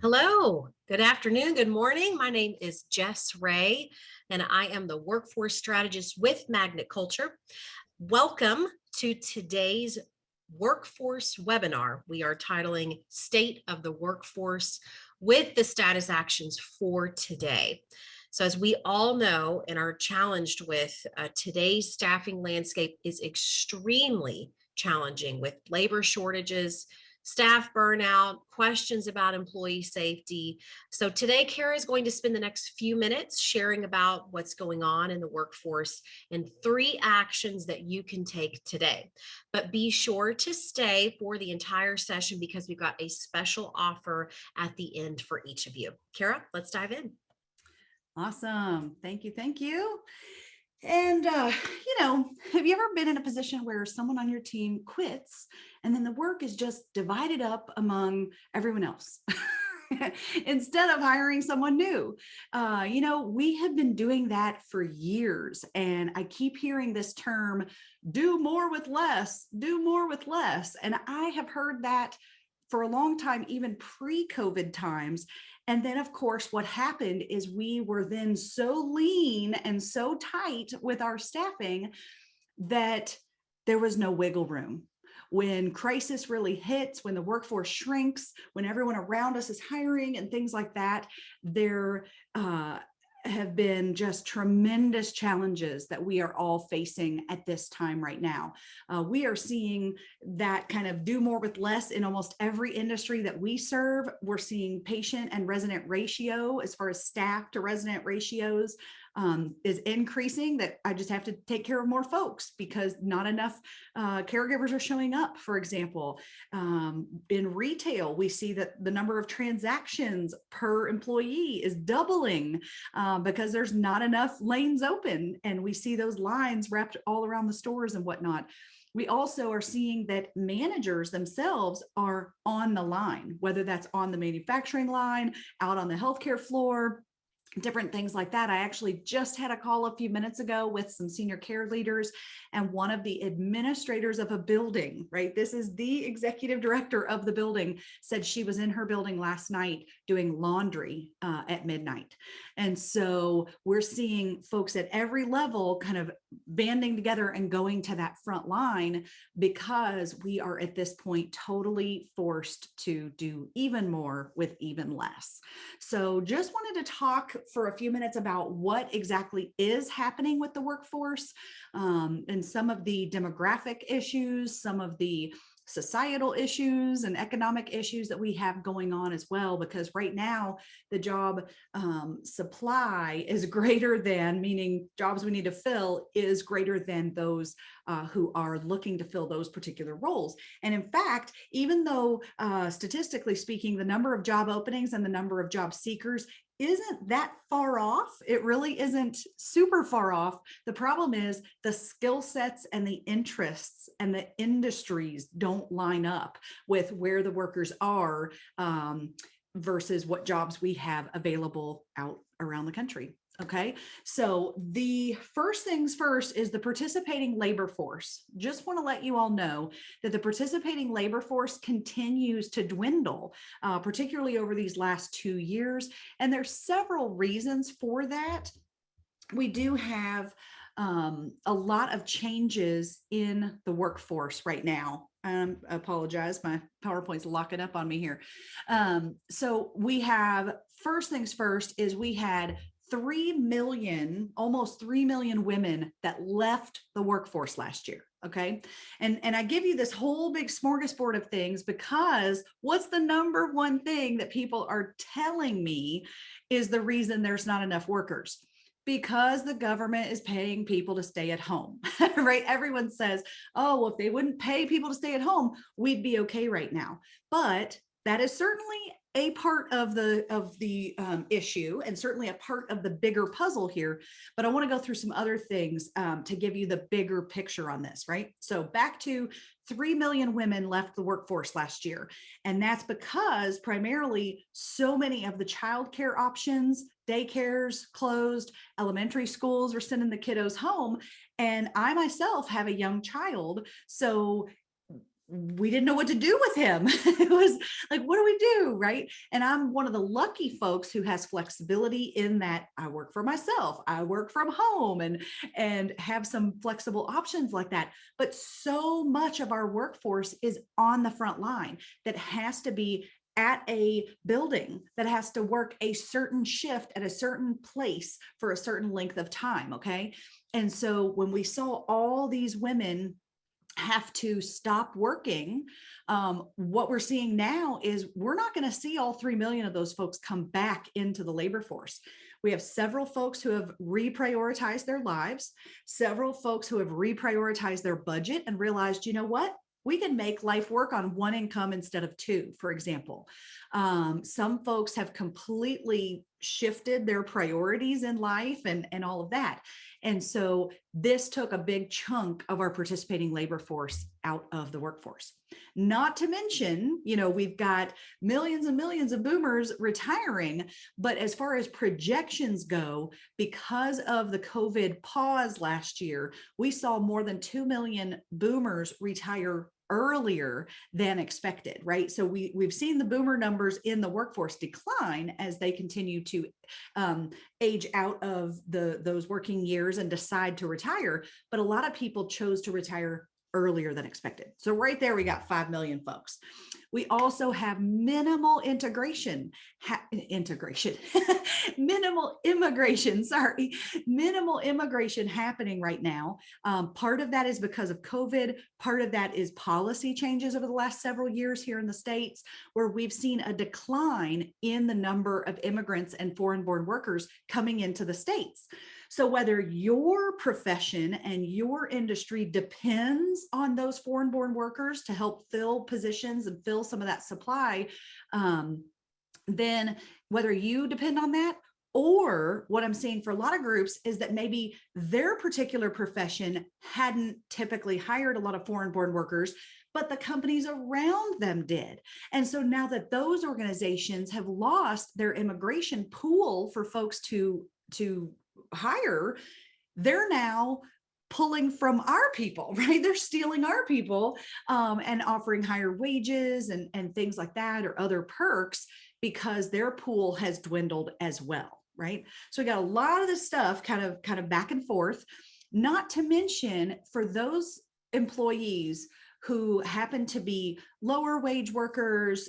Hello, good afternoon, good morning. My name is Jess Ray, and I am the workforce strategist with Magnet Culture. Welcome to today's workforce webinar. We are titling State of the Workforce with the status actions for today. So as we all know and are challenged with, today's staffing landscape is extremely challenging with labor shortages, staff burnout, questions about employee safety. So today, Cara is going to spend the next few minutes sharing about what's going on in the workforce and 3 actions that you can take today. But be sure to stay for the entire session because we've got a special offer at the end for each of you. Cara, let's dive in. Awesome. Thank you. Thank you. And, have you ever been in a position where someone on your team quits and then the work is just divided up among everyone else? Instead of hiring someone new. We have been doing that for years. And I keep hearing this term, do more with less, do more with less. And I have heard that for a long time, even pre-COVID times. And then, of course, what happened is we were then so lean and so tight with our staffing that there was no wiggle room. When crisis really hits, when the workforce shrinks, when everyone around us is hiring and things like that, there have been just tremendous challenges that we are all facing at this time right now. We are seeing that kind of do more with less in almost every industry that we serve. We're seeing patient and resident ratio as far as staff to resident ratios is increasing, that I just have to take care of more folks because not enough caregivers are showing up, for example. In retail, we see that the number of transactions per employee is doubling because there's not enough lanes open, and we see those lines wrapped all around the stores and whatnot. We also are seeing that managers themselves are on the line, whether that's on the manufacturing line, out on the healthcare floor, different things like that. I actually just had a call a few minutes ago with some senior care leaders, and one of the administrators of a building, right? This is the executive director of the building, said she was in her building last night doing laundry at midnight. And so we're seeing folks at every level kind of banding together and going to that front line because we are at this point totally forced to do even more with even less. So just wanted to talk for a few minutes about what exactly is happening with the workforce and some of the demographic issues, some of the societal issues and economic issues that we have going on as well, because right now the job supply is greater than, meaning jobs we need to fill is greater than those who are looking to fill those particular roles. And in fact, even though statistically speaking, the number of job openings and the number of job seekers isn't that far off. It really isn't super far off. The problem is the skill sets and the interests and the industries don't line up with where the workers are versus what jobs we have available out around the country. Okay, so the first things first is the participating labor force. Just want to let you all know that the participating labor force continues to dwindle, particularly over these last 2 years. And there's several reasons for that. We do have a lot of changes in the workforce right now. I apologize, my PowerPoint's locking up on me here. So we have, first things first is we had 3 million, almost 3 million women that left the workforce last year. Okay. And I give you this whole big smorgasbord of things because what's the number one thing that people are telling me is the reason there's not enough workers? Because the government is paying people to stay at home, right? Everyone says, oh, well, if they wouldn't pay people to stay at home, we'd be okay right now. But that is certainly a part of the issue and certainly a part of the bigger puzzle here. But I want to go through some other things to give you the bigger picture on this, right? So back to 3 million women left the workforce last year. And that's because primarily so many of the childcare options, daycares closed, elementary schools were sending the kiddos home. And I myself have a young child. So we didn't know what to do with him. It was like, what do we do? Right. And I'm one of the lucky folks who has flexibility in that I work for myself, I work from home, and have some flexible options like that. But so much of our workforce is on the front line that has to be at a building, that has to work a certain shift at a certain place for a certain length of time. Okay. And so when we saw all these women have to stop working, what we're seeing now is we're not going to see all 3 million of those folks come back into the labor force. We have several folks who have reprioritized their lives, several folks who have reprioritized their budget and realized, you know what? We can make life work on one income instead of two, for example. Some folks have completely shifted their priorities in life and all of that. And so this took a big chunk of our participating labor force out of the workforce. Not to mention, we've got millions and millions of boomers retiring. But as far as projections go, because of the COVID pause last year, we saw more than 2 million boomers retire earlier than expected, right? So we've seen the boomer numbers in the workforce decline as they continue to age out of those working years and decide to retire. But a lot of people chose to retire earlier than expected. So right there, we got 5 million folks. We also have minimal integration, minimal immigration happening right now. Part of that is because of COVID. Part of that is policy changes over the last several years here in the States, where we've seen a decline in the number of immigrants and foreign-born workers coming into the States. So whether your profession and your industry depends on those foreign-born workers to help fill positions and fill some of that supply, then whether you depend on that, or what I'm seeing for a lot of groups is that maybe their particular profession hadn't typically hired a lot of foreign-born workers, but the companies around them did. And so now that those organizations have lost their immigration pool for folks to hire, they're now pulling from our people, right? They're stealing our people and offering higher wages and things like that, or other perks, because their pool has dwindled as well, right? So we got a lot of this stuff kind of back and forth, not to mention for those employees who happen to be lower wage workers,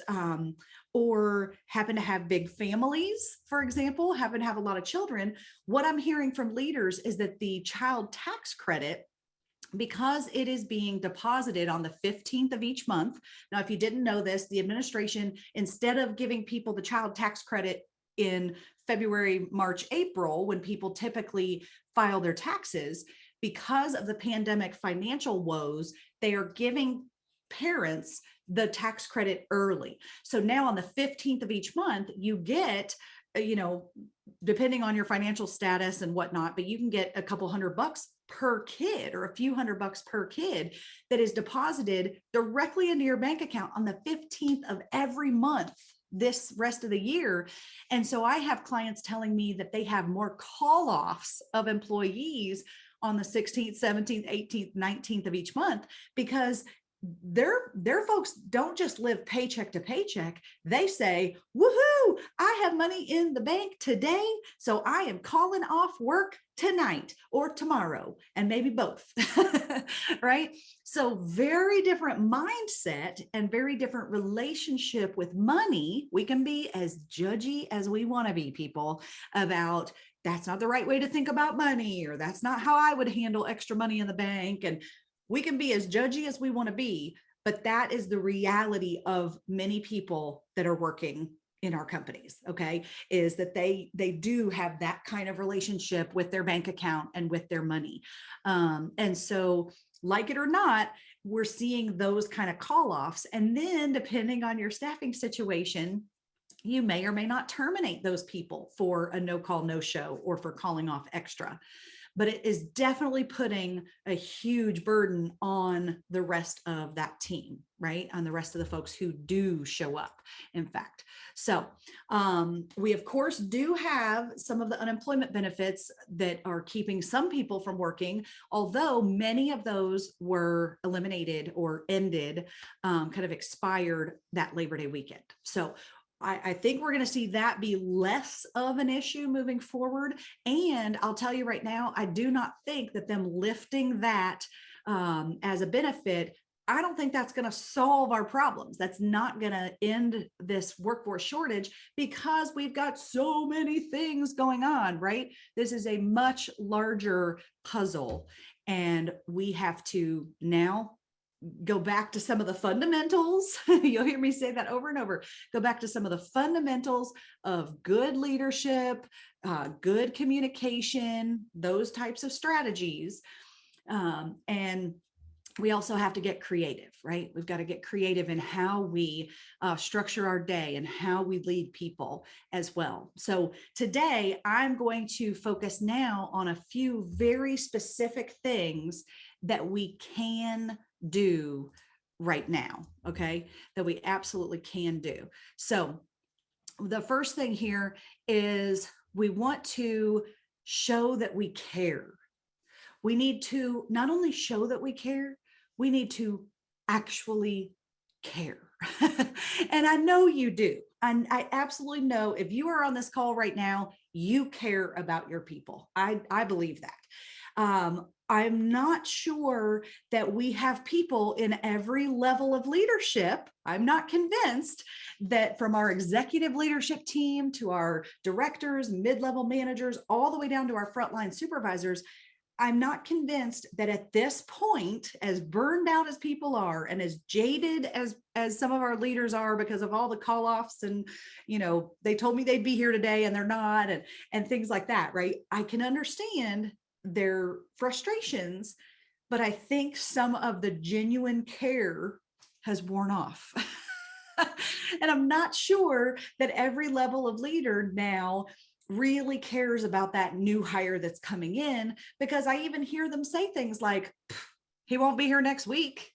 or happen to have big families, for example, happen to have a lot of children. What I'm hearing from leaders is that the child tax credit, because it is being deposited on the 15th of each month. Now, if you didn't know this, the administration, instead of giving people the child tax credit in February, March, April, when people typically file their taxes, because of the pandemic financial woes, they are giving parents the tax credit early. So now on the 15th of each month, you get, depending on your financial status and whatnot, but you can get a couple $100 per kid, or a few $100 per kid, that is deposited directly into your bank account on the 15th of every month this rest of the year. And so I have clients telling me that they have more call-offs of employees on the 16th, 17th, 18th, 19th of each month, because their folks don't just live paycheck to paycheck. They say, woohoo, I have money in the bank today, so I am calling off work tonight or tomorrow, and maybe both, right? So very different mindset and very different relationship with money. We can be as judgy as we want to be, people, about that's not the right way to think about money, or that's not how I would handle extra money in the bank. And we can be as judgy as we want to be, but that is the reality of many people that are working in our companies, okay, is that they do have that kind of relationship with their bank account and with their money. And so, like it or not, we're seeing those kind of call-offs. And then depending on your staffing situation, you may or may not terminate those people for a no call, no show, or for calling off extra. but it is definitely putting a huge burden on the rest of that team, right? On the rest of the folks who do show up, in fact. So we, of course, do have some of the unemployment benefits that are keeping some people from working, although many of those were eliminated or ended, kind of expired that Labor Day weekend. So I think we're going to see that be less of an issue moving forward. And I'll tell you right now, I do not think that them lifting that as a benefit, I don't think that's going to solve our problems. That's not going to end this workforce shortage because we've got so many things going on, right? This is a much larger puzzle, and we have to now go back to some of the fundamentals. You'll hear me say that over and over. Go back to some of the fundamentals of good leadership, good communication, those types of strategies. And we also have to get creative, right? We've got to get creative in how we structure our day and how we lead people as well. So today I'm going to focus now on a few very specific things that we can do right now, okay? That we absolutely can do. So the first thing here is we want to show that we care. We need to not only show that we care, we need to actually care. And I know you do. I absolutely know if you are on this call right now, you care about your people. I believe that. I'm not sure that we have people in every level of leadership. I'm not convinced that from our executive leadership team to our directors, mid-level managers, all the way down to our frontline supervisors, I'm not convinced that at this point, as burned out as people are and as jaded as some of our leaders are because of all the call-offs and, they told me they'd be here today and they're not, and things like that, right? I can understand their frustrations, but I think some of the genuine care has worn off. And I'm not sure that every level of leader now really cares about that new hire that's coming in, because I even hear them say things like, he won't be here next week.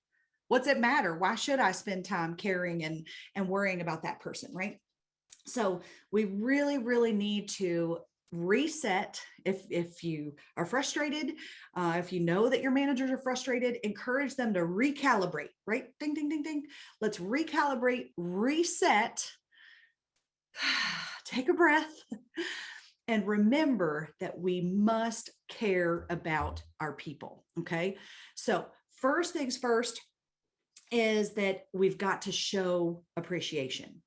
What's it matter? Why should I spend time caring and worrying about that person, right? So we really, really need to reset. If you are frustrated, if you know that your managers are frustrated, encourage them to recalibrate, right? Ding, ding, ding, ding. Let's recalibrate, reset, take a breath, and remember that we must care about our people, okay? So first things first is that we've got to show appreciation.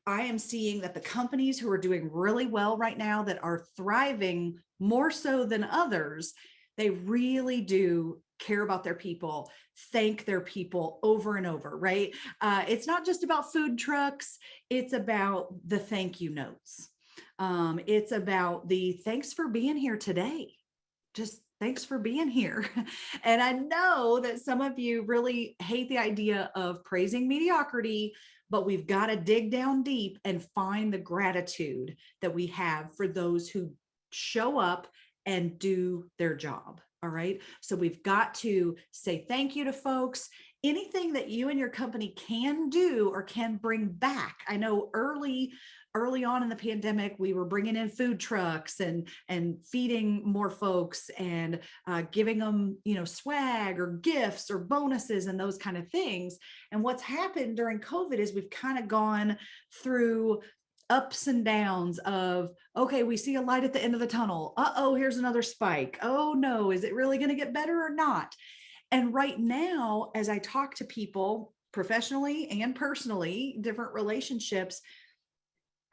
I am seeing that the companies who are doing really well right now, that are thriving more so than others, they really do care about their people, thank their people over and over, right? It's not just about food trucks, it's about the thank you notes. It's about the thanks for being here today. Just thanks for being here. And I know that some of you really hate the idea of praising mediocrity, but we've got to dig down deep and find the gratitude that we have for those who show up and do their job. All right. So we've got to say thank you to folks. Anything that you and your company can do or can bring back. I know early on in the pandemic, we were bringing in food trucks and feeding more folks and giving them, swag or gifts or bonuses and those kind of things. And what's happened during COVID is we've kind of gone through ups and downs of, okay, we see a light at the end of the tunnel. Uh-oh, here's another spike. Oh no, is it really going to get better or not? And right now, as I talk to people professionally and personally, different relationships,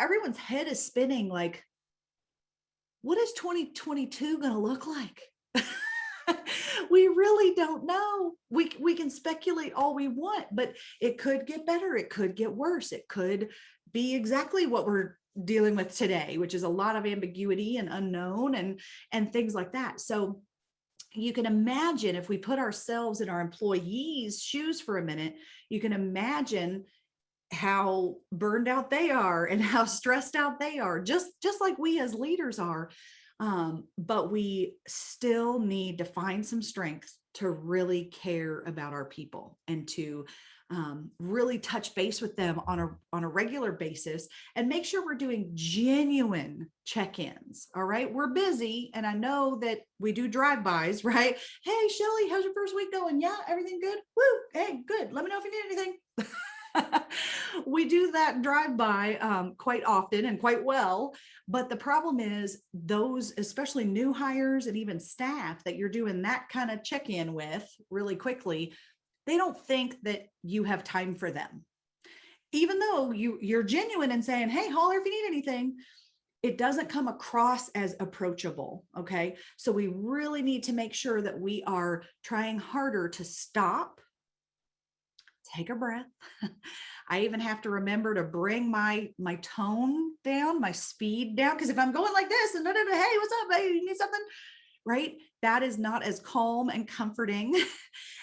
everyone's head is spinning like, what is 2022 going to look like? We really don't know. We can speculate all we want, but it could get better. It could get worse. It could be exactly what we're dealing with today, which is a lot of ambiguity and unknown and things like that. So you can imagine, if we put ourselves in our employees' shoes for a minute, you can imagine how burned out they are and how stressed out they are, just like we as leaders are. But we still need to find some strength to really care about our people and to really touch base with them on a regular basis and make sure we're doing genuine check-ins. All right, we're busy, and I know that we do drive-bys, right? Hey, Shelly, how's your first week going? Yeah, everything good? Woo! Hey, good. Let me know if you need anything. We do that drive-by quite often and quite well, but the problem is those, especially new hires and even staff that you're doing that kind of check-in with really quickly, they don't think that you have time for them. Even though you're genuine and saying, hey, holler if you need anything, it doesn't come across as approachable. Okay. So we really need to make sure that we are trying harder to stop, take a breath. I even have to remember to bring my tone down, my speed down, because if I'm going like this and hey, what's up? Hey, you need something? Right? That is not as calm and comforting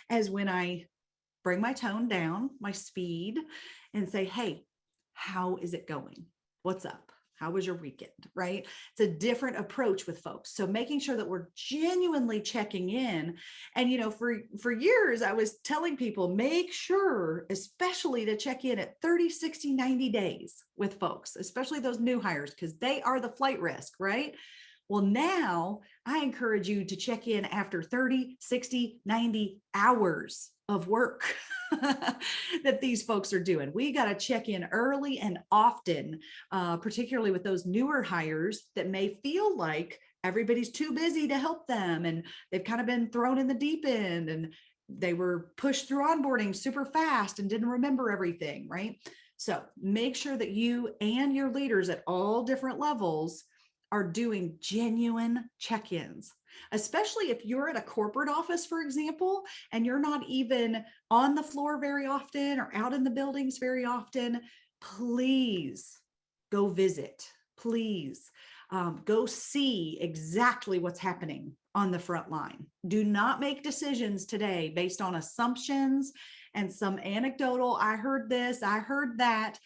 as when I bring my tone down, my speed, and say, hey, how is it going? What's up? How was your weekend? Right? It's a different approach with folks. So making sure that we're genuinely checking in. And, for years, I was telling people, make sure, especially to check in at 30, 60, 90 days with folks, especially those new hires, because they are the flight risk, right? Well, now I encourage you to check in after 30, 60, 90 hours of work that these folks are doing. We got to check in early and often, particularly with those newer hires that may feel like everybody's too busy to help them and they've kind of been thrown in the deep end and they were pushed through onboarding super fast and didn't remember everything, right? So make sure that you and your leaders at all different levels are doing genuine check-ins, especially if you're at a corporate office, for example, and you're not even on the floor very often or out in the buildings very often. Please go visit. Please go see exactly what's happening on the front line. Do not make decisions today based on assumptions and some anecdotal, I heard this, I heard that.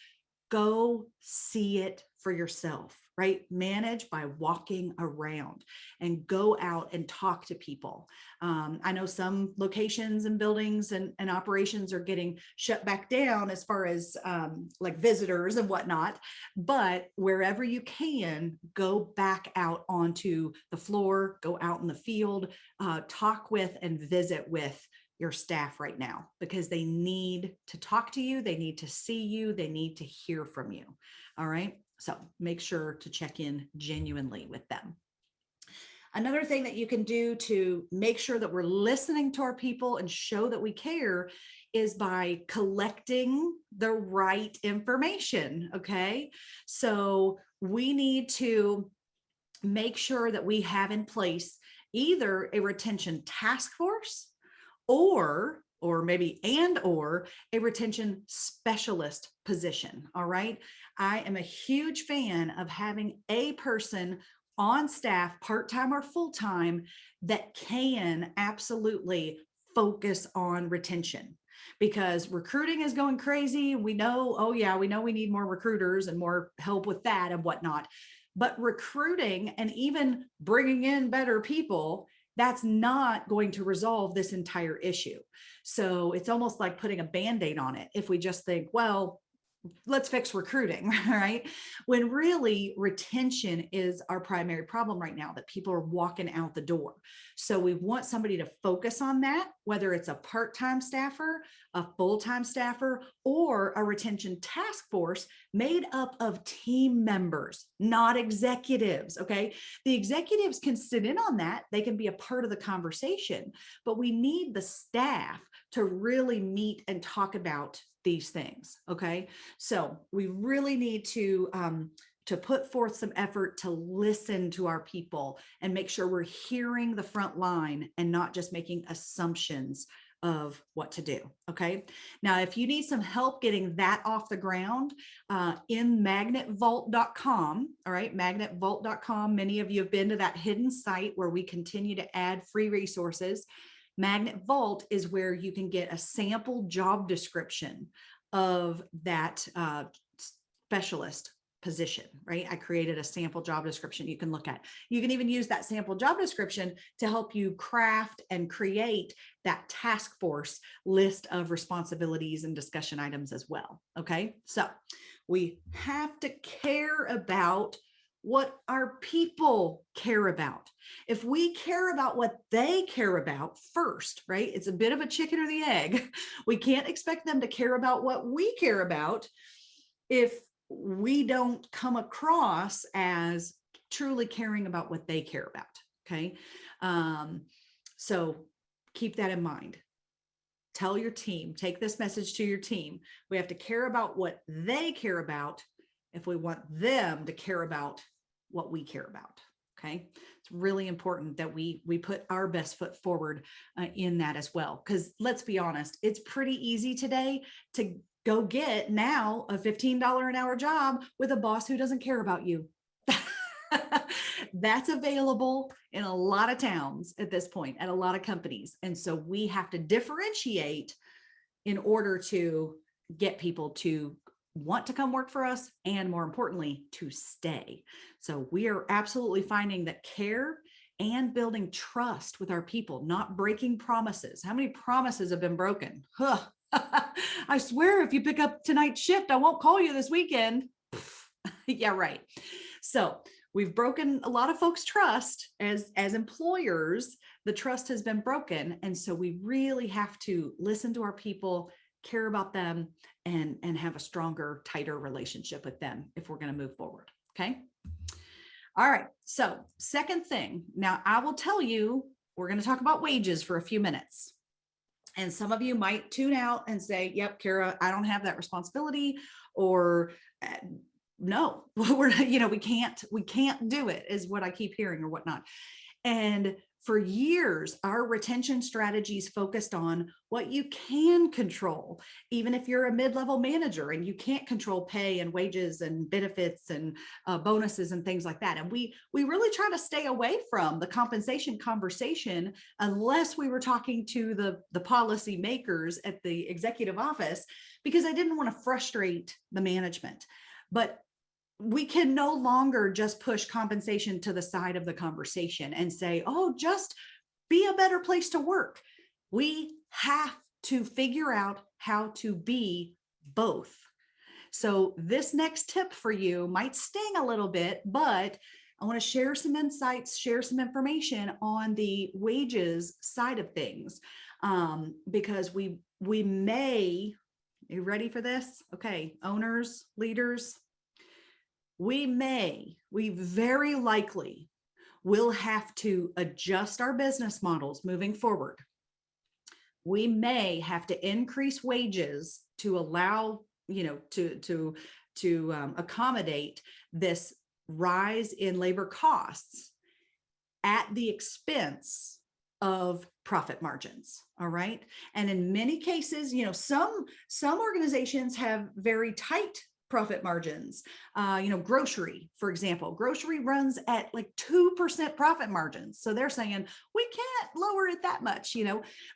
Go see it for yourself, right? Manage by walking around and go out and talk to people. I know some locations and buildings and operations are getting shut back down as far as like visitors and whatnot, but wherever you can, go back out onto the floor, go out in the field, talk with and visit with your staff right now, because they need to talk to you, they need to see you, they need to hear from you. All right. So make sure to check in genuinely with them. Another thing that you can do to make sure that we're listening to our people and show that we care is by collecting the right information. Okay. So we need to make sure that we have in place either a retention task force or maybe or a retention specialist position. All right. I am a huge fan of having a person on staff, part-time or full-time, that can absolutely focus on retention, because recruiting is going crazy. We know, oh yeah, we know we need more recruiters and more help with that and whatnot. But recruiting and even bringing in better people, that's not going to resolve this entire issue. So it's almost like putting a Band-Aid on it if we just think, well, let's fix recruiting, right? When really retention is our primary problem right now, that people are walking out the door. So we want somebody to focus on that, whether it's a part-time staffer, a full-time staffer, or a retention task force made up of team members, not executives. Okay. The executives can sit in on that. They can be a part of the conversation, but we need the staff to really meet and talk about these things. Okay. So we really need to put forth some effort to listen to our people and make sure we're hearing the front line and not just making assumptions of what to do. Okay. Now, if you need some help getting that off the ground, in magnetvault.com, all right, magnetvault.com, many of you have been to that hidden site where we continue to add free resources. Magnet Vault is where you can get a sample job description of that specialist position, right? I created a sample job description you can look at. You can even use that sample job description to help you craft and create that task force list of responsibilities and discussion items as well. Okay, so we have to care about what our people care about. If we care about what they care about first, right? It's a bit of a chicken or the egg. We can't expect them to care about what we care about if we don't come across as truly caring about what they care about. Okay. So keep that in mind. Tell your team, take this message to your team. We have to care about what they care about if we want them to care about what we care about. Okay. It's really important that we put our best foot forward in that as well. Because let's be honest, it's pretty easy today to go get now a $15 an hour job with a boss who doesn't care about you. That's available in a lot of towns at this point, at a lot of companies. And so we have to differentiate in order to get people to want to come work for us, and more importantly, to stay. So we are absolutely finding that care and building trust with our people, not breaking promises. How many promises have been broken? Huh. I swear, if you pick up tonight's shift, I won't call you this weekend. Yeah, right. So we've broken a lot of folks' trust as employers. The trust has been broken. And so we really have to listen to our people, care about them, and have a stronger, tighter relationship with them if we're going to move forward. Okay. All right. So second thing, now I will tell you, we're going to talk about wages for a few minutes. And some of you might tune out and say, yep, Cara, I don't have that responsibility, or no, we're not, we can't do it, is what I keep hearing or whatnot. And for years, our retention strategies focused on what you can control, even if you're a mid-level manager and you can't control pay and wages and benefits and bonuses and things like that. And we really try to stay away from the compensation conversation unless we were talking to the policy makers at the executive office, because I didn't want to frustrate the management. But we can no longer just push compensation to the side of the conversation and say, oh, just be a better place to work. We have to figure out how to be both. So this next tip for you might sting a little bit, but I want to share some insights, share some information on the wages side of things, because we may, you ready for this? Okay, owners, leaders, we very likely will have to adjust our business models moving forward. We may have to increase wages to allow, to accommodate this rise in labor costs at the expense of profit margins. All right. And in many cases, some organizations have very tight profit margins. Grocery, for example, grocery runs at like 2% profit margins. So they're saying we can't lower it that much,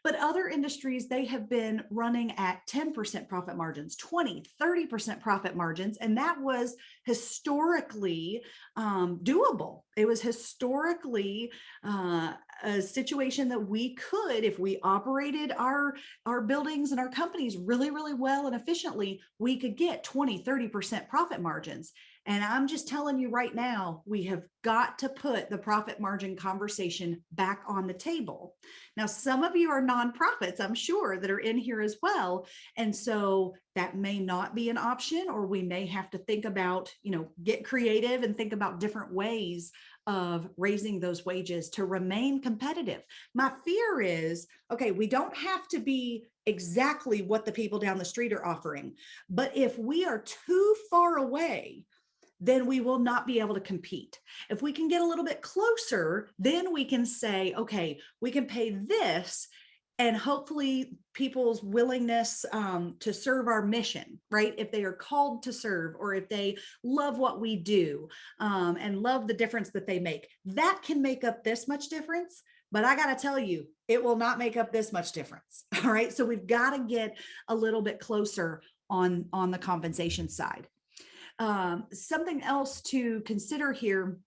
but other industries, they have been running at 10% profit margins, 20, 30% profit margins. And that was historically doable. It was historically a situation that we could, if we operated our buildings and our companies really, really well and efficiently, we could get 20, 30% profit margins. And I'm just telling you right now, we have got to put the profit margin conversation back on the table. Now, some of you are nonprofits, I'm sure, that are in here as well. And so that may not be an option, or we may have to think about, get creative and think about different ways of raising those wages to remain competitive. My fear is, okay, we don't have to be exactly what the people down the street are offering, but if we are too far away, then we will not be able to compete. If we can get a little bit closer, then we can say, okay, we can pay this, and hopefully people's willingness to serve our mission, right? If they are called to serve, or if they love what we do and love the difference that they make, that can make up this much difference. But I got to tell you, it will not make up this much difference. All right. So we've got to get a little bit closer on the compensation side. Something else to consider here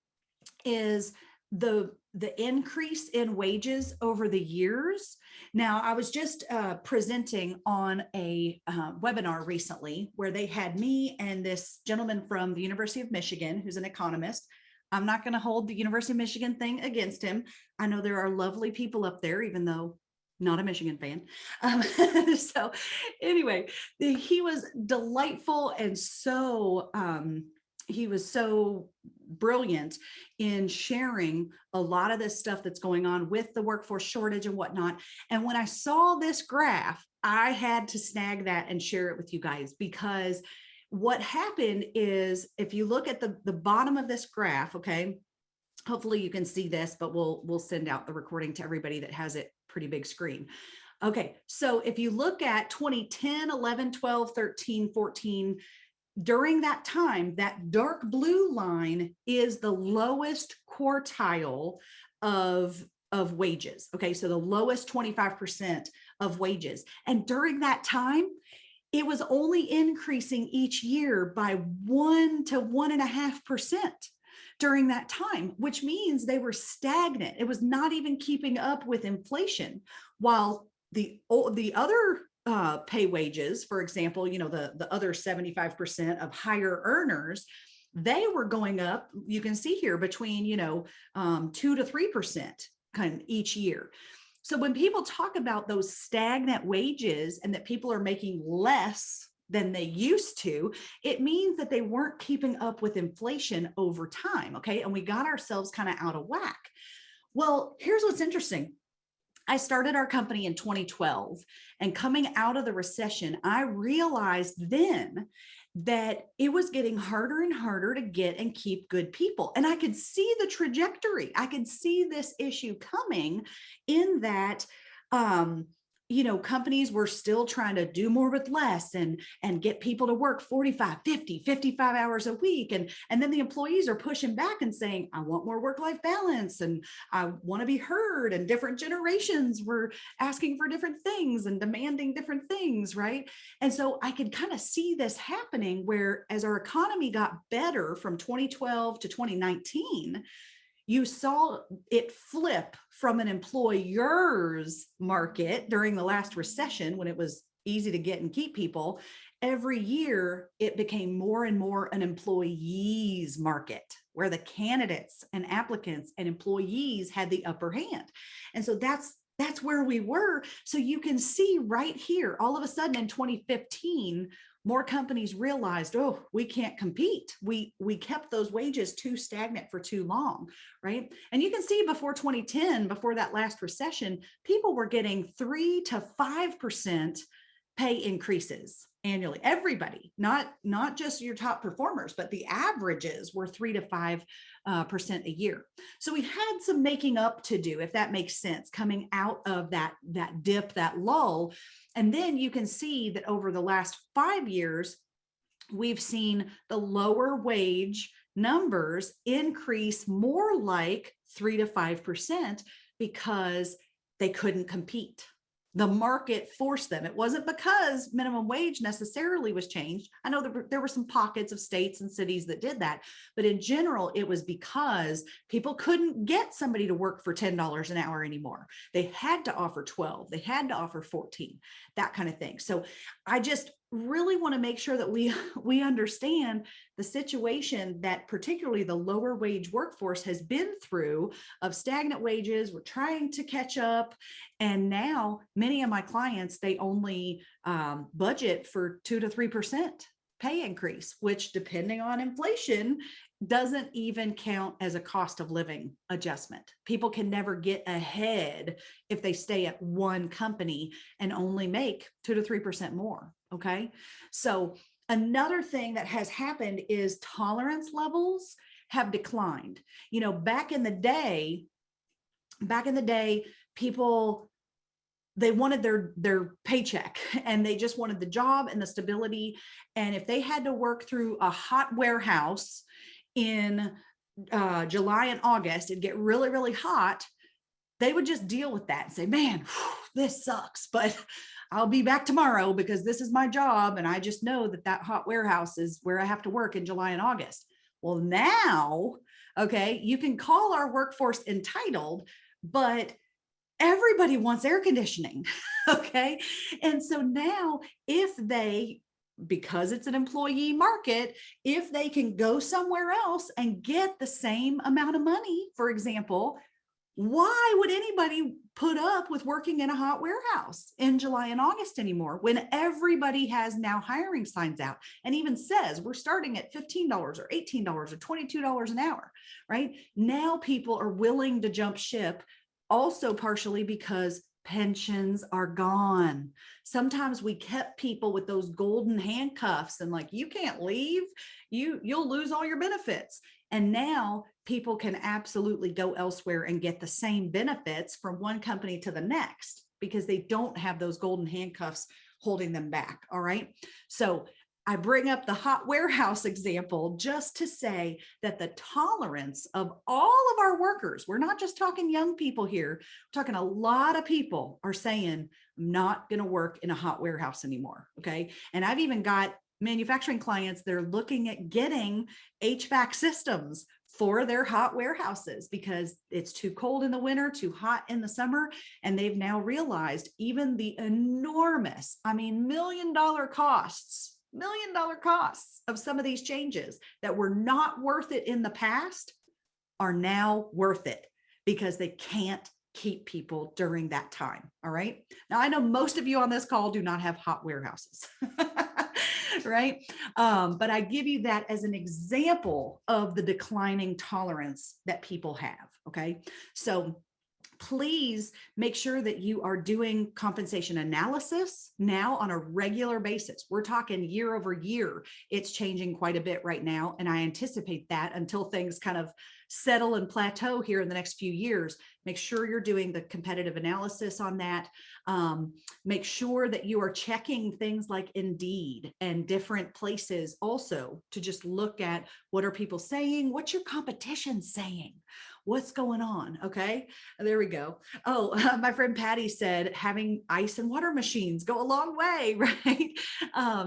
is the increase in wages over the years. Now, I was just presenting on a webinar recently where they had me and this gentleman from the University of Michigan, who's an economist. I'm not going to hold the University of Michigan thing against him. I know there are lovely people up there, even though not a Michigan fan. So anyway, he was delightful and so he was so brilliant in sharing a lot of this stuff that's going on with the workforce shortage and whatnot. And when I saw this graph, I had to snag that and share it with you guys, because what happened is, if you look at the bottom of this graph, okay, hopefully you can see this, but we'll send out the recording to everybody that has it pretty big screen. Okay, so if you look at 2010, 11, 12, 13, 14, during that time, that dark blue line is the lowest quartile of wages. Okay, so the lowest 25% of wages. And during that time, it was only increasing each year by 1 to 1.5% during that time, which means they were stagnant. It was not even keeping up with inflation, while the other pay wages, for example, the other 75% of higher earners, they were going up, you can see here, between 2 to 3% kind of each year. So when people talk about those stagnant wages and that people are making less than they used to, it means that they weren't keeping up with inflation over time. Okay, and we got ourselves kind of out of whack. Well, here's what's interesting. I started our company in 2012, and coming out of the recession, I realized then that it was getting harder and harder to get and keep good people. And I could see the trajectory. I could see this issue coming, in that, companies were still trying to do more with less and get people to work 45, 50, 55 hours a week. And then the employees are pushing back and saying, I want more work-life balance and I want to be heard. And different generations were asking for different things and demanding different things, right? And so I could kind of see this happening, where as our economy got better from 2012 to 2019, you saw it flip from an employer's market during the last recession, when it was easy to get and keep people. Every year, it became more and more an employees market, where the candidates and applicants and employees had the upper hand. And so that's where we were. So you can see right here, all of a sudden in 2015, more companies realized, oh, we can't compete. We kept those wages too stagnant for too long, right? And you can see before 2010, before that last recession, people were getting 3 to 5% pay increases annually. Everybody, not just your top performers, but the averages were 3 to 5% a year. So we had some making up to do, if that makes sense, coming out of that dip, that lull. And then you can see that over the last 5 years, we've seen the lower wage numbers increase more like 3 to 5%, because they couldn't compete. The market forced them. It wasn't because minimum wage necessarily was changed. I know there were some pockets of states and cities that did that, but in general, it was because people couldn't get somebody to work for $10 an hour anymore. They had to offer 12, they had to offer 14, that kind of thing. So I just really want to make sure that we understand the situation that particularly the lower wage workforce has been through, of stagnant wages. We're trying to catch up. And now many of my clients, they only budget for 2 to 3% pay increase, which, depending on inflation, doesn't even count as a cost of living adjustment. People can never get ahead if they stay at one company and only make 2 to 3% more. Okay. So another thing that has happened is tolerance levels have declined. Back in the day, people, they wanted their paycheck, and they just wanted the job and the stability. And if they had to work through a hot warehouse in July and August, it'd get really, really hot, they would just deal with that and say, man, this sucks, but I'll be back tomorrow because this is my job. And I just know that that hot warehouse is where I have to work in July and August. Well, now, okay, you can call our workforce entitled, but everybody wants air conditioning. Okay. And so now if they, because it's an employee market, if they can go somewhere else and get the same amount of money, for example, why would anybody put up with working in a hot warehouse in July and August anymore when everybody has now hiring signs out and even says we're starting at $15 or $18 or $22 an hour, right? Now people are willing to jump ship, also partially because pensions are gone. Sometimes we kept people with those golden handcuffs and like, you can't leave, you'll lose all your benefits. And now people can absolutely go elsewhere and get the same benefits from one company to the next because they don't have those golden handcuffs holding them back. All right. So I bring up the hot warehouse example just to say that the tolerance of all of our workers, we're not just talking young people here, we're talking a lot of people are saying, I'm not going to work in a hot warehouse anymore. Okay. And I've even got manufacturing clients, they're looking at getting HVAC systems for their hot warehouses because it's too cold in the winter, too hot in the summer. And they've now realized even the enormous, $1 million costs of some of these changes that were not worth it in the past are now worth it because they can't keep people during that time. All right. Now, I know most of you on this call do not have hot warehouses, right? But I give you that as an example of the declining tolerance that people have. Okay. So please make sure that you are doing compensation analysis now on a regular basis. We're talking year over year. It's changing quite a bit right now. And I anticipate that until things kind of settle and plateau here in the next few years. Make sure you're doing the competitive analysis on that. Make sure that you are checking things like Indeed and different places also to just look at what are people saying? What's your competition saying? What's going on? Okay, there we go. Oh, my friend Patty said having ice and water machines go a long way, right?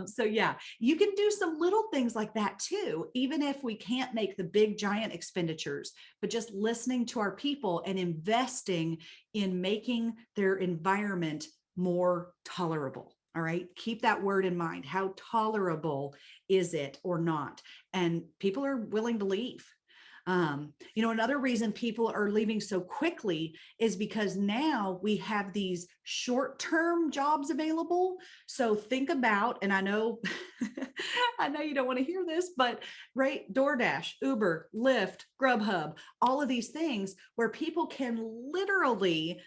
So yeah, you can do some little things like that too, even if we can't make the big giant expenditures, but just listening to our people and investing in making their environment more tolerable. All right, keep that word in mind. How tolerable is it or not? And people are willing to leave. Another reason people are leaving so quickly is because now we have these short-term jobs available. So think about, and I know, I know you don't want to hear this, but right, DoorDash, Uber, Lyft, Grubhub, all of these things where people can literally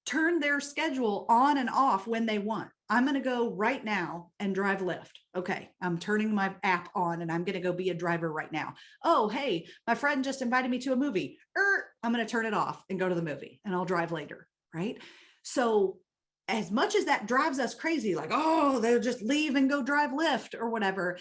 turn their schedule on and off when they want. I'm going to go right now and drive Lyft. Okay, I'm turning my app on and I'm going to go be a driver right now. Oh, hey, my friend just invited me to a movie. I'm going to turn it off and go to the movie and I'll drive later, right? So as much as that drives us crazy, like, oh, they'll just leave and go drive Lyft or whatever,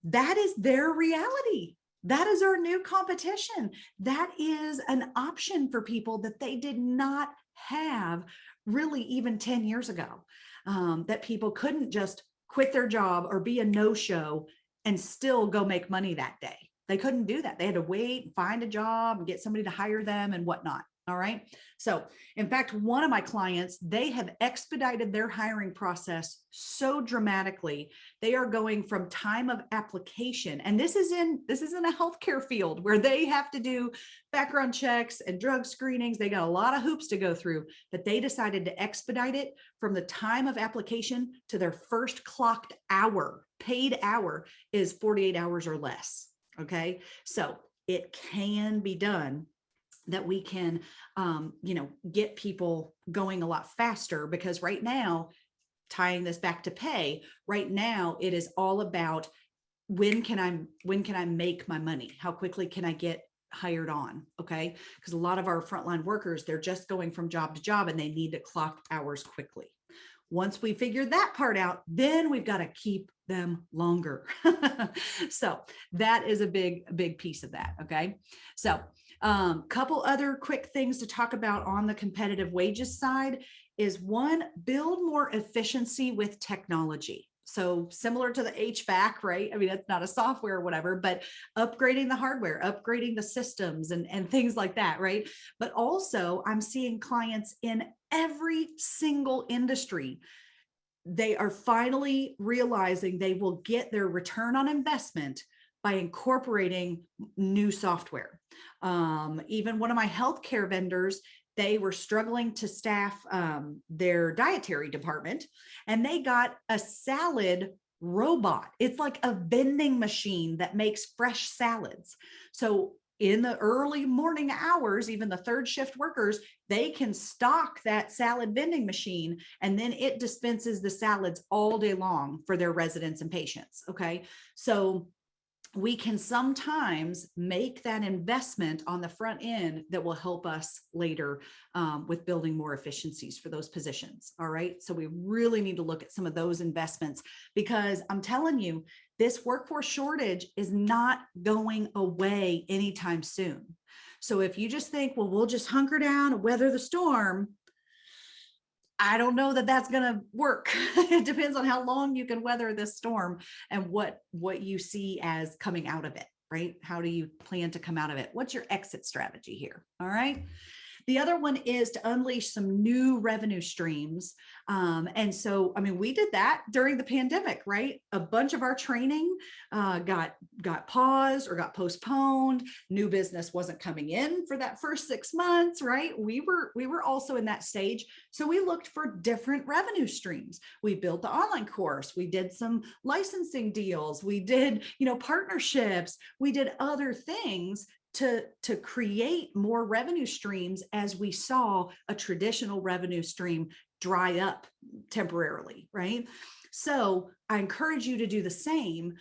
that is their reality. That is our new competition. That is an option for people that they did not have really even 10 years ago, that people couldn't just quit their job or be a no-show and still go make money that day. They couldn't do that. They had to wait, find a job and get somebody to hire them and whatnot. All right. So in fact, one of my clients, they have expedited their hiring process so dramatically. They are going from time of application. And this is in a healthcare field where they have to do background checks and drug screenings. They got a lot of hoops to go through, but they decided to expedite it from the time of application to their first clocked hour, paid hour is 48 hours or less. Okay. So it can be done, that we can, get people going a lot faster, because right now, tying this back to pay, right now, it is all about when can I make my money? How quickly can I get hired on? Okay. Because a lot of our frontline workers, they're just going from job to job and they need to clock hours quickly. Once we figure that part out, then we've got to keep them longer. So that is a big piece of that. Okay. So couple other quick things to talk about on the competitive wages side is one, build more efficiency with technology. So similar to the HVAC, right? I mean, it's not a software or whatever, but upgrading the hardware, upgrading the systems and things like that, right? But also I'm seeing clients in every single industry. They are finally realizing they will get their return on investment by incorporating new software. Even one of my healthcare vendors, they were struggling to staff their dietary department, and they got a salad robot. It's like a vending machine that makes fresh salads. So in the early morning hours, even the third shift workers, they can stock that salad vending machine, and then it dispenses the salads all day long for their residents and patients. Okay. So we can sometimes make that investment on the front end that will help us later with building more efficiencies for those positions. All right. So we really need to look at some of those investments, because I'm telling you, this workforce shortage is not going away anytime soon. So if you just think, well, we'll just hunker down and weather the storm, I don't know that that's going to work. It depends on how long you can weather this storm and what you see as coming out of it, right? How do you plan to come out of it? What's your exit strategy here? All right. The other one is to unleash some new revenue streams. And so, I mean, we did that during the pandemic, right? A bunch of our training got paused or got postponed. New business wasn't coming in for that first 6 months, right? We were also in that stage. So we looked for different revenue streams. We built the online course. We did some licensing deals. We did, partnerships. We did other things to create more revenue streams as we saw a traditional revenue stream dry up temporarily, right? So I encourage you to do the same,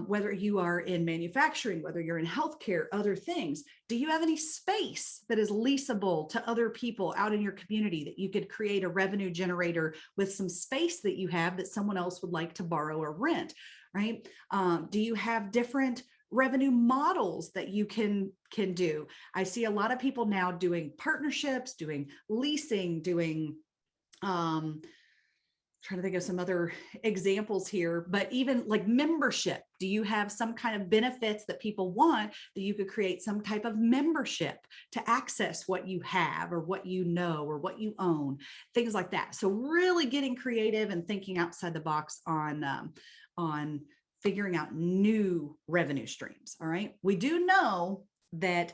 whether you are in manufacturing, whether you're in healthcare, other things. Do you have any space that is leasable to other people out in your community that you could create a revenue generator with some space that you have that someone else would like to borrow or rent, right? Do you have different revenue models that you can do? I see a lot of people now doing partnerships, doing leasing, doing trying to think of some other examples here, but even like membership. Do you have some kind of benefits that people want that you could create some type of membership to access what you have or what you know or what you own, things like that. So really getting creative and thinking outside the box on figuring out new revenue streams. All right. We do know that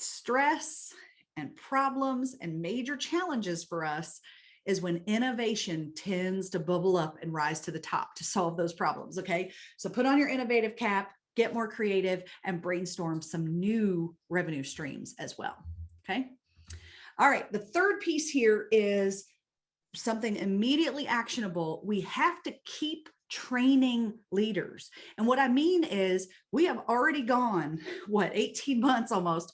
stress and problems and major challenges for us is when innovation tends to bubble up and rise to the top to solve those problems. Okay. So put on your innovative cap, get more creative, and brainstorm some new revenue streams as well. Okay. All right. The third piece here is something immediately actionable. We have to keep training leaders. And what I mean is we have already gone, 18 months almost,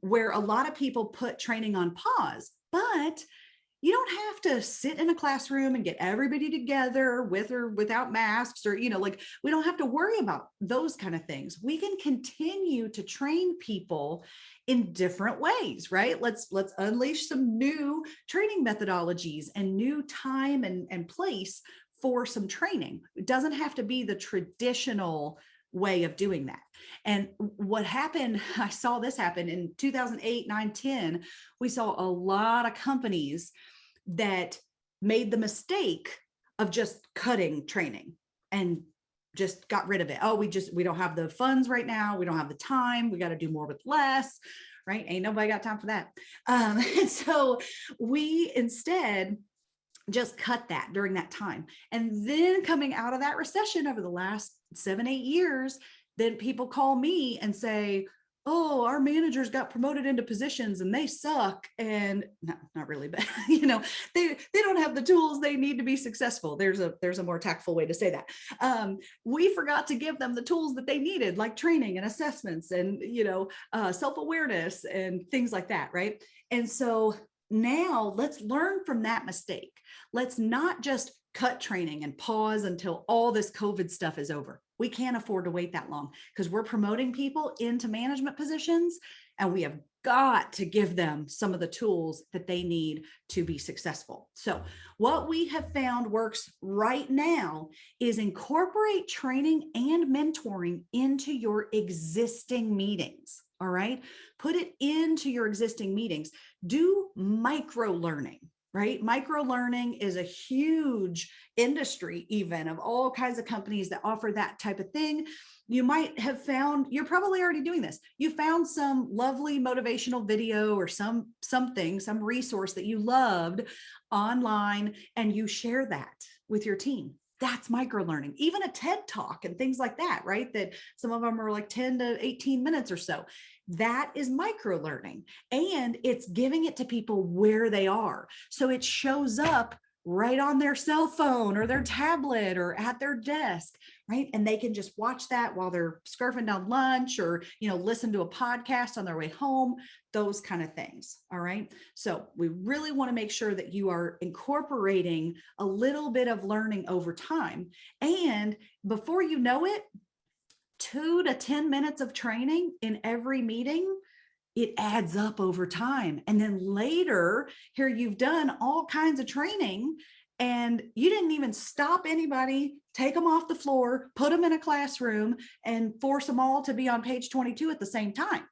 where a lot of people put training on pause, but you don't have to sit in a classroom and get everybody together with or without masks or, we don't have to worry about those kind of things. We can continue to train people in different ways, right? Let's unleash some new training methodologies and new time and place for some training. It doesn't have to be the traditional way of doing that. And what happened, I saw this happen in 2008, 9, 10, we saw a lot of companies that made the mistake of just cutting training and just got rid of it. Oh, we don't have the funds right now. We don't have the time. We got to do more with less, right? Ain't nobody got time for that. And so we instead just cut that during that time. And then coming out of that recession over the last 7, 8 years, then people call me and say, oh, our managers got promoted into positions and they suck. And no, not really, but they don't have the tools they need to be successful. There's a more tactful way to say that. We forgot to give them the tools that they needed, like training and assessments and, self-awareness and things like that. Right. And so now let's learn from that mistake. Let's not just cut training and pause until all this COVID stuff is over. We can't afford to wait that long because we're promoting people into management positions and we have got to give them some of the tools that they need to be successful. So what we have found works right now is incorporate training and mentoring into your existing meetings. All right. Put it into your existing meetings. Do micro learning. Right? Micro learning is a huge industry, even of all kinds of companies that offer that type of thing. You might have found, you're probably already doing this. You found some lovely motivational video or some resource that you loved online, and you share that with your team. That's micro learning. Even a TED talk and things like that, right? That some of them are like 10 to 18 minutes or so. That is micro learning, and it's giving it to people where they are. So it shows up right on their cell phone or their tablet or at their desk, right? And they can just watch that while they're scarfing down lunch, or, listen to a podcast on their way home, those kind of things. All right. So we really want to make sure that you are incorporating a little bit of learning over time. And before you know it, 2 to 10 minutes of training in every meeting, it adds up over time. And then later, here you've done all kinds of training and you didn't even stop anybody, take them off the floor, put them in a classroom, and force them all to be on page 22 at the same time.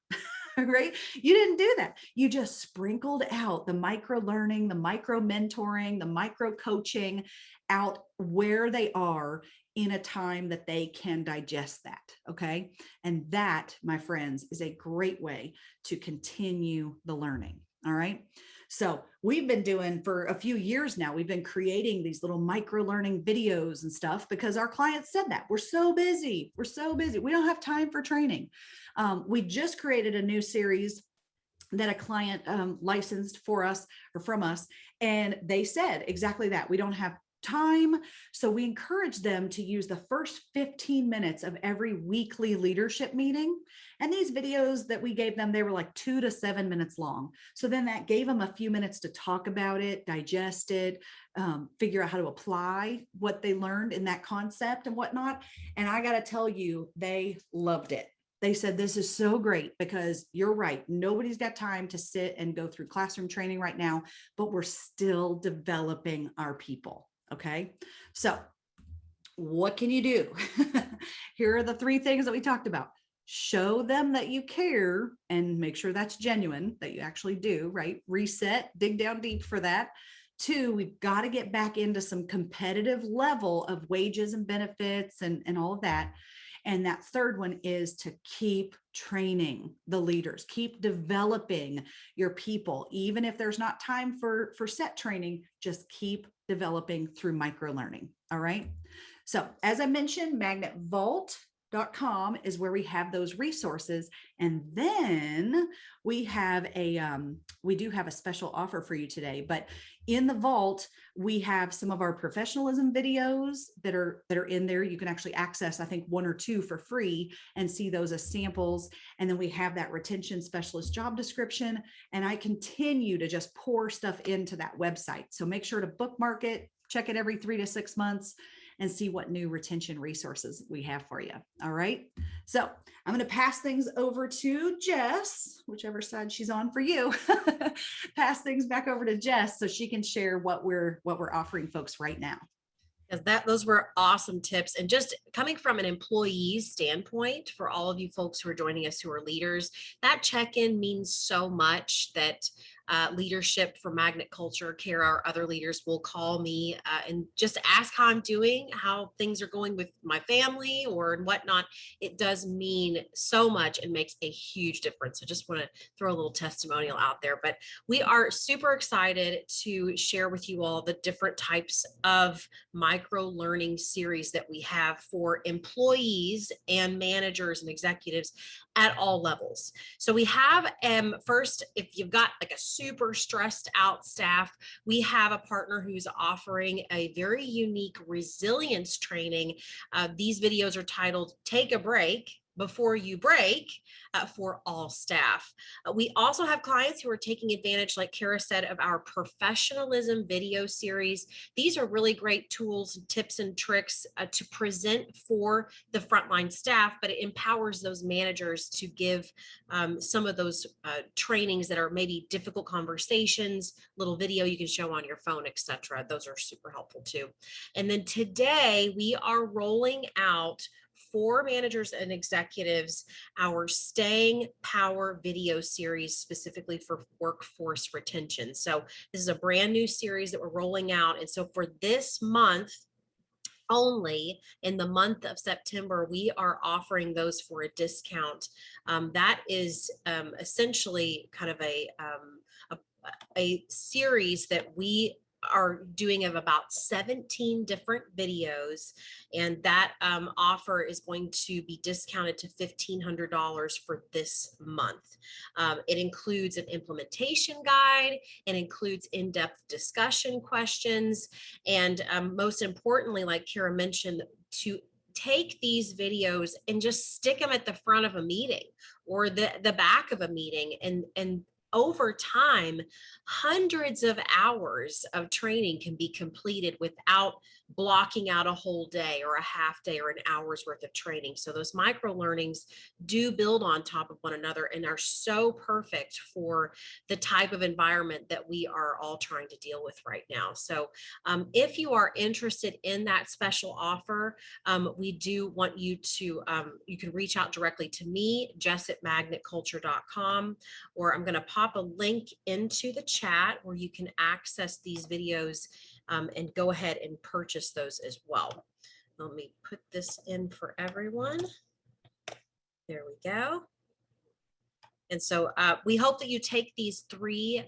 Right? You didn't do that. You just sprinkled out the micro learning, the micro mentoring, the micro coaching out where they are in a time that they can digest that. Okay. And that, my friends, is a great way to continue the learning. All right. So we've been doing for a few years now, we've been creating these little micro learning videos and stuff because our clients said that we're so busy. We're so busy. We don't have time for training. We just created a new series that a client licensed for us or from us. And they said exactly that. We don't have time. So we encourage them to use the first 15 minutes of every weekly leadership meeting. And these videos that we gave them, they were like 2 to 7 minutes long. So then that gave them a few minutes to talk about it, digest it, figure out how to apply what they learned in that concept and whatnot. And I got to tell you, they loved it. They said, this is so great because you're right. Nobody's got time to sit and go through classroom training right now, but we're still developing our people. Okay. So what can you do? Here are the 3 things that we talked about. Show them that you care and make sure that's genuine, that you actually do, right? Reset, dig down deep for that. 2, we've got to get back into some competitive level of wages and benefits and all of that. And that 3rd one is to keep training the leaders, keep developing your people. Even if there's not time for set training, just keep developing through micro learning. All right. So as I mentioned, magnetvault.com is where we have those resources. And then we have we do have a special offer for you today, but in the vault, we have some of our professionalism videos that are in there. You can actually access, I think, 1 or 2 for free and see those as samples. And then we have that retention specialist job description. And I continue to just pour stuff into that website. So make sure to bookmark it, check it every 3 to 6 months, and see what new retention resources we have for you. All right. So I'm going to pass things over to Jess, whichever side she's on for you. Pass things back over to Jess so she can share what we're offering folks right now. Because those were awesome tips. And just coming from an employee standpoint, for all of you folks who are joining us who are leaders, that check-in means so much that leadership for Magnet Culture, Cara, or other leaders will call me and just ask how I'm doing, how things are going with my family or whatnot. It does mean so much and makes a huge difference. So just want to throw a little testimonial out there. But we are super excited to share with you all the different types of micro learning series that we have for employees and managers and executives at all levels. So we have first, if you've got like a super stressed out staff, we have a partner who's offering a very unique resilience training. These videos are titled Take a Break, before you break for all staff. We also have clients who are taking advantage, like Cara said, of our professionalism video series. These are really great tools, tips, and tricks to present for the frontline staff, but it empowers those managers to give some of those trainings that are maybe difficult conversations, little video you can show on your phone, etc. Those are super helpful too. And then today we are rolling out for managers and executives our Staying Power video series specifically for workforce retention. So this is a brand new series that we're rolling out. And so for this month, only in the month of September, we are offering those for a discount. That is essentially kind of a series that we are doing of about 17 different videos, and that offer is going to be discounted to $1,500 for this month. It includes an implementation guide, it includes in-depth discussion questions, and most importantly, like Cara mentioned, to take these videos and just stick them at the front of a meeting or the back of a meeting, and over time, hundreds of hours of training can be completed without blocking out a whole day or a half day or an hour's worth of training. So those micro learnings do build on top of one another and are so perfect for the type of environment that we are all trying to deal with right now. So if you are interested in that special offer, we do want you to, you can reach out directly to me, jess@magnetculture.com, or I'm going to pop a link into the chat where you can access these videos and go ahead and purchase those as well. Let me put this in for everyone. There we go. And so we hope that you take these three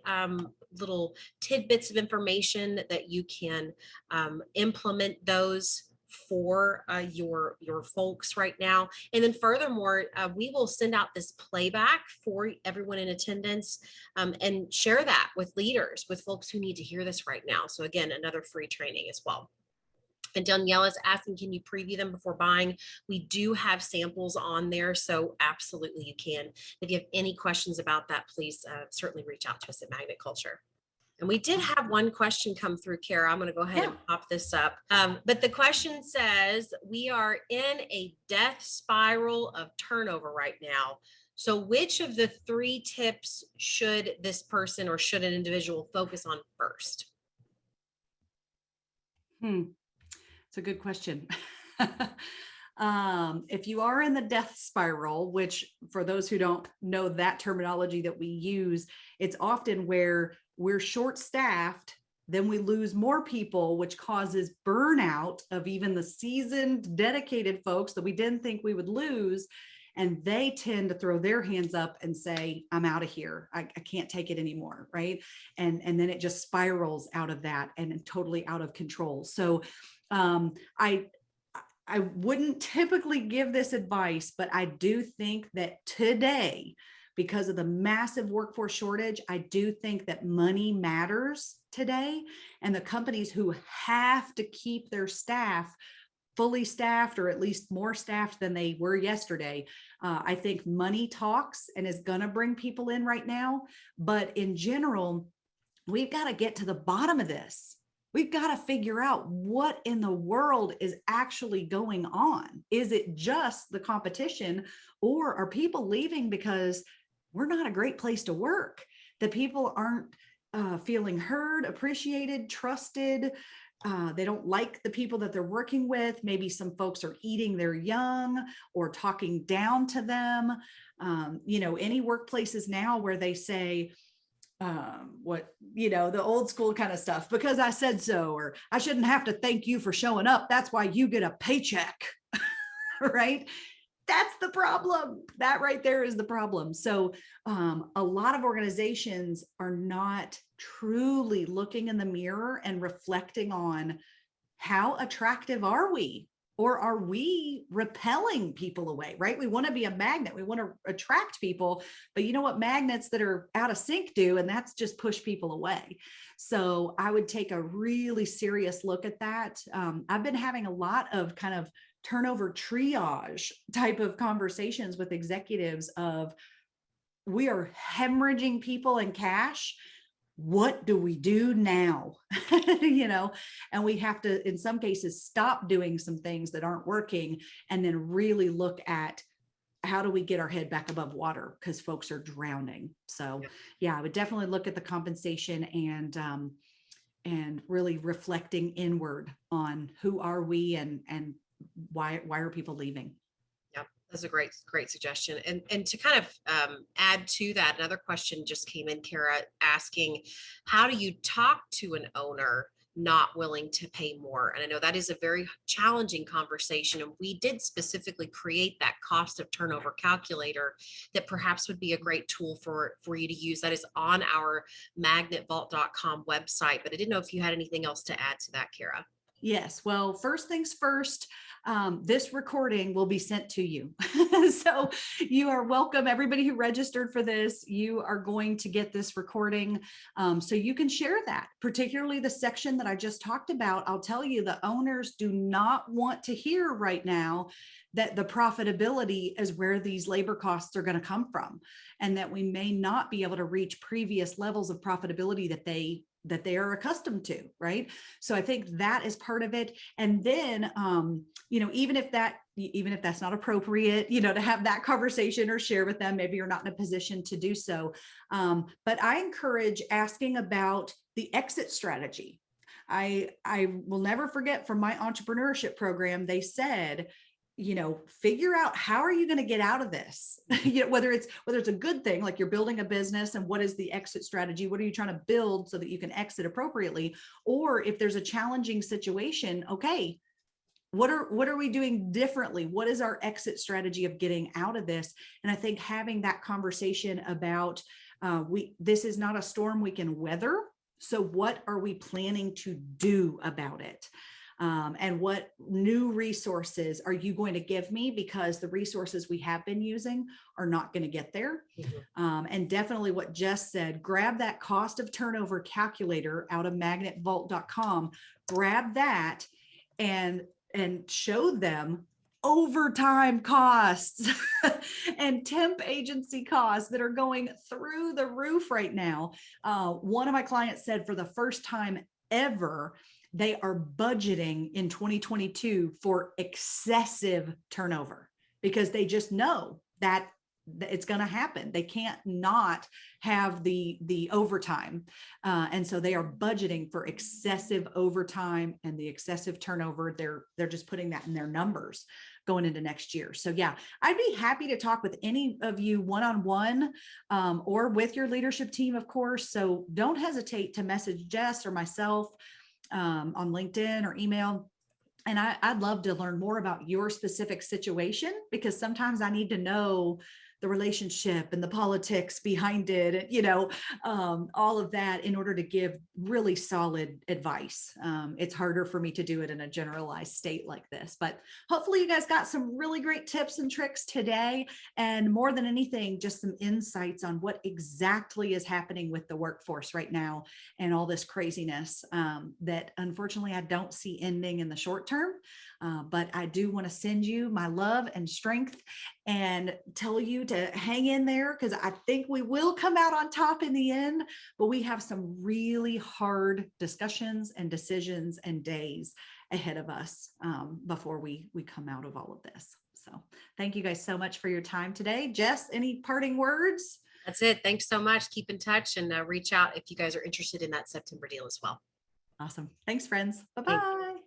little tidbits of information that you can implement those for your folks right now. And then furthermore, we will send out this playback for everyone in attendance and share that with leaders, with folks who need to hear this right now. So again, another free training as well. And Danielle is asking, can you preview them before buying? We do have samples on there, so absolutely you can. If you have any questions about that, please certainly reach out to us at Magnet Culture. And we did have one question come through, Cara. I'm going to go ahead and pop this up. But the question says, we are in a death spiral of turnover right now. So which of the 3 tips should this person or should an individual focus on first? It's a good question. If you are in the death spiral, which for those who don't know that terminology that we use, it's often where we're short-staffed, then we lose more people, which causes burnout of even the seasoned, dedicated folks that we didn't think we would lose. And they tend to throw their hands up and say, I'm out of here. I can't take it anymore, right? And then it just spirals out of that and totally out of control. So I wouldn't typically give this advice, but I do think that today, because of the massive workforce shortage, I do think that money matters today. And the companies who have to keep their staff fully staffed, or at least more staffed than they were yesterday, I think money talks and is going to bring people in right now. But in general, we've got to get to the bottom of this. We've got to figure out what in the world is actually going on. Is it just the competition, or are people leaving because we're not a great place to work? That people aren't feeling heard, appreciated, trusted. They don't like the people that they're working with. Maybe some folks are eating their young or talking down to them. Any workplaces now where they say, the old school kind of stuff, because I said so, or I shouldn't have to thank you for showing up. That's why you get a paycheck, right? That's the problem. That right there is the problem. So a lot of organizations are not truly looking in the mirror and reflecting on how attractive are we? Or are we repelling people away, right? We want to be a magnet. We want to attract people, but you know what magnets that are out of sync do, and that's just push people away. So I would take a really serious look at that. I've been having a lot of kind of turnover triage type of conversations with executives of, we are hemorrhaging people in cash. What do we do now? And we have to, in some cases, stop doing some things that aren't working and then really look at, how do we get our head back above water, because folks are drowning. So yeah, I would definitely look at the compensation and really reflecting inward on who are we and why are people leaving. Yep, that's a great suggestion. And to kind of add to that, another question just came in, Cara, asking, how do you talk to an owner not willing to pay more? And I know that is a very challenging conversation. And we did specifically create that cost of turnover calculator that perhaps would be a great tool for you to use. That is on our magnetvault.com website. But I didn't know if you had anything else to add to that, Cara. Yes. Well, first things first, this recording will be sent to you. So you are welcome. Everybody who registered for this, you are going to get this recording. So you can share that, particularly the section that I just talked about. I'll tell you, the owners do not want to hear right now that the profitability is where these labor costs are going to come from, and that we may not be able to reach previous levels of profitability that they are accustomed to, right? So I think that is part of it. And then, even if that's not appropriate, to have that conversation or share with them, maybe you're not in a position to do so. But I encourage asking about the exit strategy. I will never forget, from my entrepreneurship program, they said, figure out, how are you going to get out of this? Whether it's a good thing, like you're building a business, and what is the exit strategy? What are you trying to build so that you can exit appropriately? Or if there's a challenging situation, okay, what are we doing differently? What is our exit strategy of getting out of this? And I think having that conversation about, this is not a storm we can weather. So what are we planning to do about it? And what new resources are you going to give me? Because the resources we have been using are not going to get there. Mm-hmm. And definitely what Jess said, grab that cost of turnover calculator out of magnetvault.com, grab that and show them overtime costs and temp agency costs that are going through the roof right now. One of my clients said, for the first time ever, they are budgeting in 2022 for excessive turnover, because they just know that it's going to happen. They can't not have the overtime. And so they are budgeting for excessive overtime and the excessive turnover. They're just putting that in their numbers going into next year. So yeah, I'd be happy to talk with any of you one-on-one, or with your leadership team, of course. So don't hesitate to message Jess or myself on LinkedIn or email. And I'd love to learn more about your specific situation, because sometimes I need to know the relationship and the politics behind it, all of that, in order to give really solid advice. It's harder for me to do it in a generalized state like this, but hopefully you guys got some really great tips and tricks today. And more than anything, just some insights on what exactly is happening with the workforce right now, and all this craziness that unfortunately I don't see ending in the short term. But I do want to send you my love and strength and tell you to hang in there, because I think we will come out on top in the end. But we have some really hard discussions and decisions and days ahead of us before we come out of all of this. So thank you guys so much for your time today. Jess, any parting words? That's it. Thanks so much. Keep in touch and reach out if you guys are interested in that September deal as well. Awesome. Thanks, friends. Bye-bye.